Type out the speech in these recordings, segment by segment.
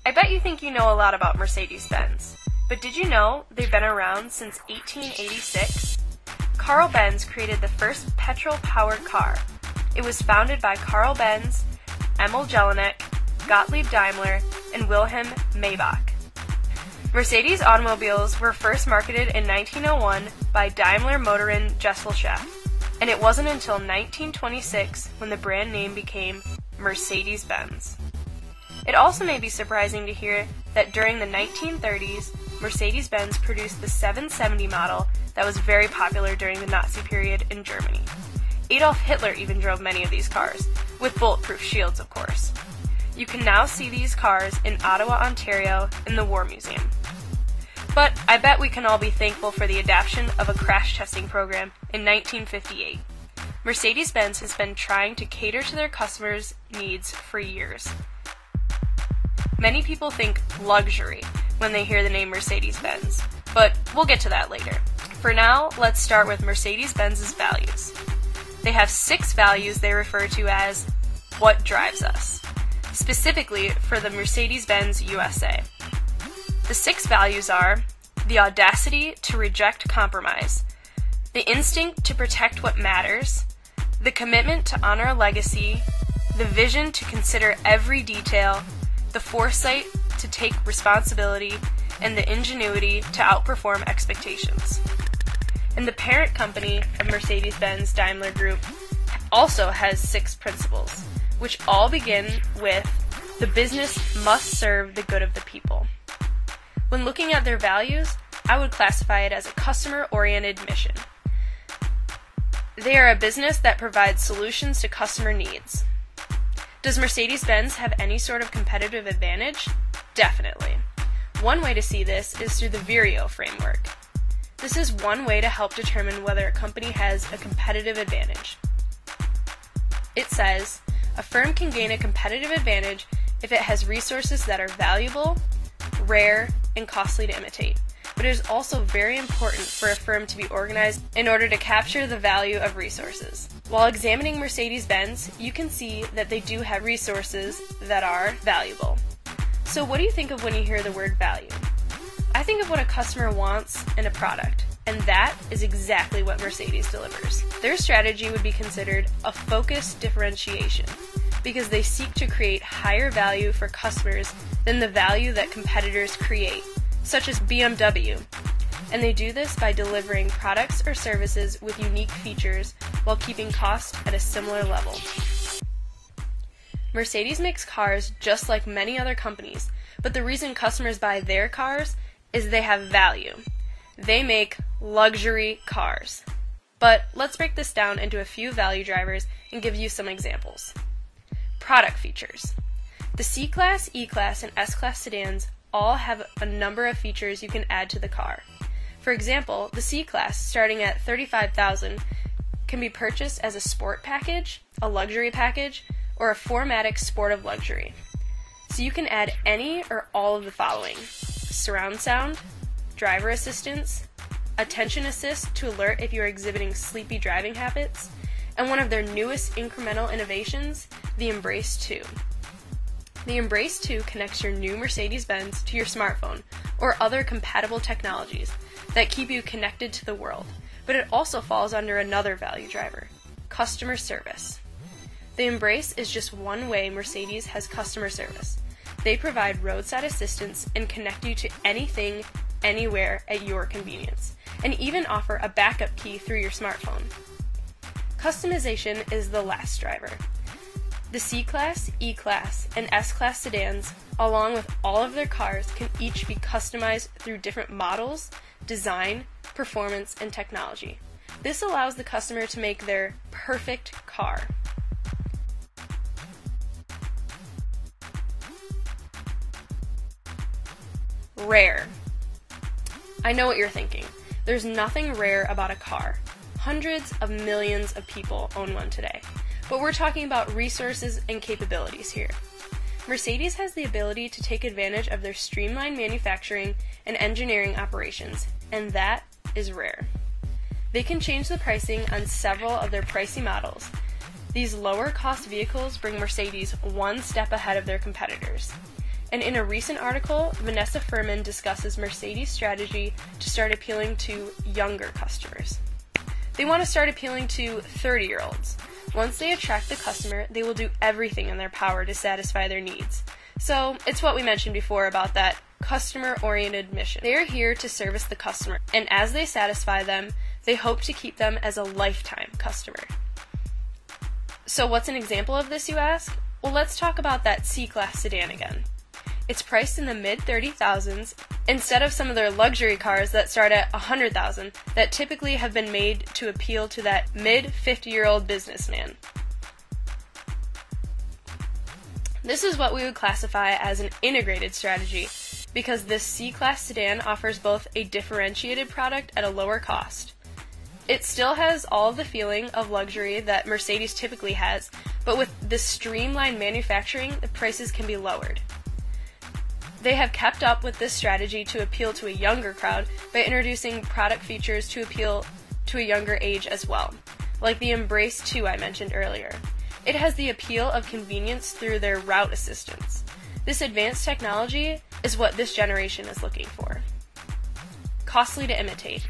I bet you think you know a lot about Mercedes-Benz, but did you know they've been around since 1886? Carl Benz created the first petrol-powered car. It was founded by Carl Benz, Emil Jelinek, Gottlieb Daimler, and Wilhelm Maybach. Mercedes automobiles were first marketed in 1901 by Daimler Motoren Gesellschaft, and it wasn't until 1926 when the brand name became Mercedes-Benz. It also may be surprising to hear that during the 1930s, Mercedes-Benz produced the 770 model that was very popular during the Nazi period in Germany. Adolf Hitler even drove many of these cars, with bulletproof shields, of course. You can now see these cars in Ottawa, Ontario, in the War Museum. But I bet we can all be thankful for the adoption of a crash testing program in 1958. Mercedes-Benz has been trying to cater to their customers' needs for years. Many people think luxury when they hear the name Mercedes-Benz, but we'll get to that later. For now, let's start with Mercedes-Benz's values. They have 6 values they refer to as what drives us, specifically for the Mercedes-Benz USA. The 6 values are the audacity to reject compromise, the instinct to protect what matters, the commitment to honor a legacy, the vision to consider every detail, the foresight to take responsibility, and the ingenuity to outperform expectations. And the parent company of Mercedes-Benz Daimler Group also has 6 principles, which all begin with the business must serve the good of the people. When looking at their values, I would classify it as a customer-oriented mission. They are a business that provides solutions to customer needs. Does Mercedes-Benz have any sort of competitive advantage? Definitely. One way to see this is through the Vireo framework. This is one way to help determine whether a company has a competitive advantage. It says, a firm can gain a competitive advantage if it has resources that are valuable, rare, and costly to imitate. But it is also very important for a firm to be organized in order to capture the value of resources. While examining Mercedes-Benz, you can see that they do have resources that are valuable. So what do you think of when you hear the word value? I think of what a customer wants in a product, and that is exactly what Mercedes delivers. Their strategy would be considered a focused differentiation, because they seek to create higher value for customers than the value that competitors create, such as BMW. And they do this by delivering products or services with unique features while keeping costs at a similar level. Mercedes makes cars just like many other companies, but the reason customers buy their cars is they have value. They make luxury cars. But let's break this down into a few value drivers and give you some examples. Product features. The C-Class, E-Class, and S-Class sedans all have a number of features you can add to the car. For example, the C-Class, starting at $35,000, can be purchased as a sport package, a luxury package, or a 4MATIC Sport of Luxury. So you can add any or all of the following: surround sound, driver assistance, attention assist to alert if you are exhibiting sleepy driving habits, and one of their newest incremental innovations, the Embrace 2. The Embrace 2 connects your new Mercedes-Benz to your smartphone or other compatible technologies that keep you connected to the world, but it also falls under another value driver, customer service. The Embrace is just one way Mercedes has customer service. They provide roadside assistance and connect you to anything, anywhere at your convenience, and even offer a backup key through your smartphone. Customization is the last driver. The C-Class, E-Class, and S-Class sedans, along with all of their cars, can each be customized through different models, design, performance, and technology. This allows the customer to make their perfect car. Rare. I know what you're thinking. There's nothing rare about a car. Hundreds of millions of people own one today. But we're talking about resources and capabilities here. Mercedes has the ability to take advantage of their streamlined manufacturing and engineering operations, and that is rare. They can change the pricing on several of their pricey models. These lower-cost vehicles bring Mercedes one step ahead of their competitors. And in a recent article, Vanessa Furman discusses Mercedes' strategy to start appealing to younger customers. They want to start appealing to 30-year-olds. Once they attract the customer, they will do everything in their power to satisfy their needs. So, it's what we mentioned before about that customer-oriented mission. They are here to service the customer, and as they satisfy them, they hope to keep them as a lifetime customer. So what's an example of this, you ask? Well, let's talk about that C-Class sedan again. It's priced in the mid-30,000s instead of some of their luxury cars that start at $100,000 that typically have been made to appeal to that mid-50-year-old businessman. This is what we would classify as an integrated strategy because this C-Class sedan offers both a differentiated product at a lower cost. It still has all of the feeling of luxury that Mercedes typically has, but with this streamlined manufacturing, the prices can be lowered. They have kept up with this strategy to appeal to a younger crowd by introducing product features to appeal to a younger age as well, like the Embrace 2 I mentioned earlier. It has the appeal of convenience through their route assistance. This advanced technology is what this generation is looking for. Costly to imitate.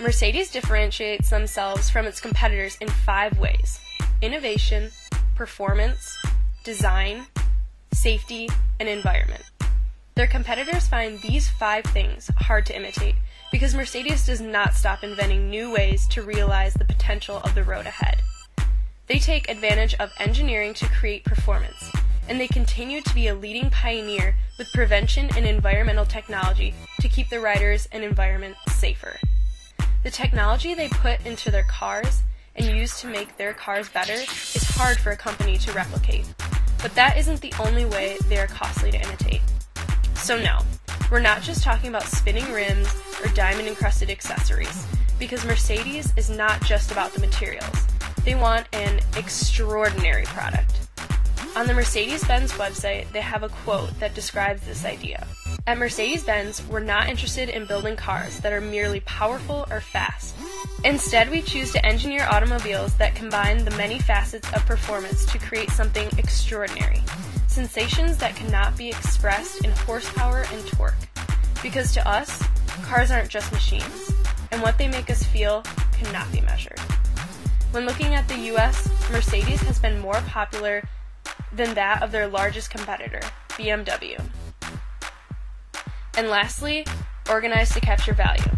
Mercedes differentiates themselves from its competitors in 5 ways: innovation, performance, design, safety, and environment. Their competitors find these 5 things hard to imitate because Mercedes does not stop inventing new ways to realize the potential of the road ahead. They take advantage of engineering to create performance, and they continue to be a leading pioneer with prevention and environmental technology to keep the riders and environment safer. The technology they put into their cars and use to make their cars better is hard for a company to replicate. But that isn't the only way they are costly to imitate. So no, we're not just talking about spinning rims or diamond-encrusted accessories, because Mercedes is not just about the materials. They want an extraordinary product. On the Mercedes-Benz website, they have a quote that describes this idea. At Mercedes-Benz, we're not interested in building cars that are merely powerful or fast. Instead, we choose to engineer automobiles that combine the many facets of performance to create something extraordinary. Sensations that cannot be expressed in horsepower and torque. Because to us, cars aren't just machines, and what they make us feel cannot be measured. When looking at the US, Mercedes has been more popular than that of their largest competitor, BMW. And lastly, organized to capture value.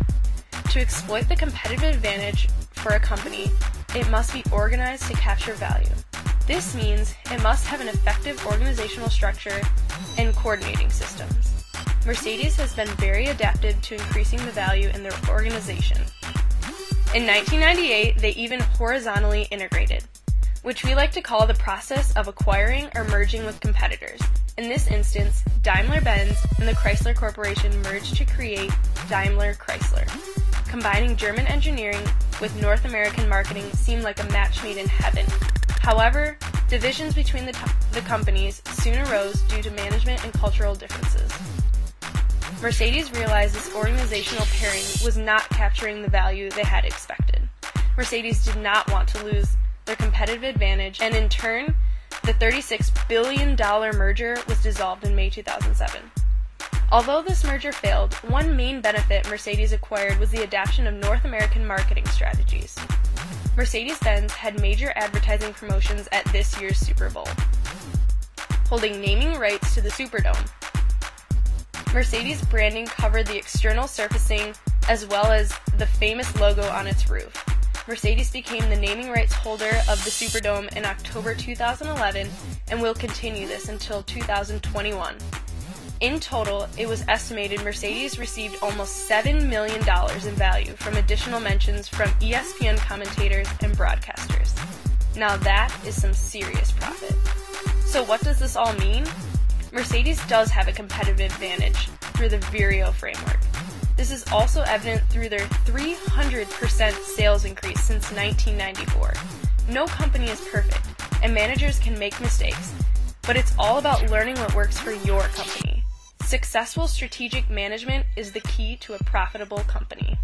To exploit the competitive advantage for a company, it must be organized to capture value. This means it must have an effective organizational structure and coordinating systems. Mercedes has been very adapted to increasing the value in their organization. In 1998, they even horizontally integrated, which we like to call the process of acquiring or merging with competitors. In this instance, Daimler-Benz and the Chrysler Corporation merged to create Daimler-Chrysler. Combining German engineering with North American marketing seemed like a match made in heaven. However, divisions between the companies soon arose due to management and cultural differences. Mercedes realized this organizational pairing was not capturing the value they had expected. Mercedes did not want to lose their competitive advantage, and in turn, the $36 billion merger was dissolved in May 2007. Although this merger failed, one main benefit Mercedes acquired was the adoption of North American marketing strategies. Mercedes-Benz had major advertising promotions at this year's Super Bowl, holding naming rights to the Superdome. Mercedes branding covered the external surfacing as well as the famous logo on its roof. Mercedes became the naming rights holder of the Superdome in October 2011 and will continue this until 2021. In total, it was estimated Mercedes received almost $7 million in value from additional mentions from ESPN commentators and broadcasters. Now that is some serious profit. So what does this all mean? Mercedes does have a competitive advantage through the Vireo framework. This is also evident through their 300% sales increase since 1994. No company is perfect, and managers can make mistakes, but it's all about learning what works for your company. Successful strategic management is the key to a profitable company.